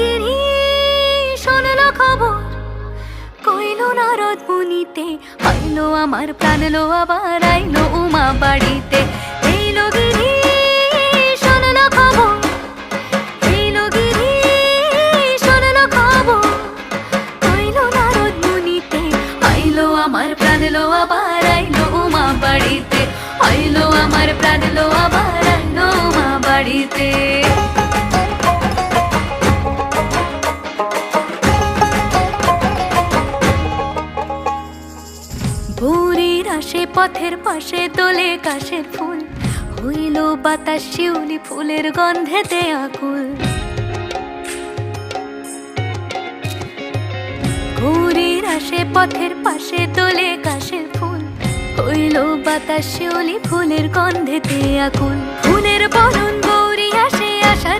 গিরি শোনলো খবর, কইলো নারদ মুনিতে, আইলো আমার প্রাণ লো আবার আইলো উমা বাড়িতে। এইলো গিরি শোনলো খবর, এইলো গিরি শোনলো খবর, কইলো নারদ মুনিতে, আইলো আমার প্রাণ লো আবার আইলো উমা বাড়িতে, আইলো আমার প্রাণ লো আবার আইলো উমা বাড়িতে। ভোরের আসে পথের পাশে তোলে কাশের ফুল, হইল বাতাস শিউলি ফুলের গন্ধেতে আকুল। ভোরের আসে পথের পাশে তোলে কাশের ফুল, হইল বাতাস শিউলি ফুলের গন্ধেতে আকুল। ফুলের বরণ গৌরী আসে আষাঢ়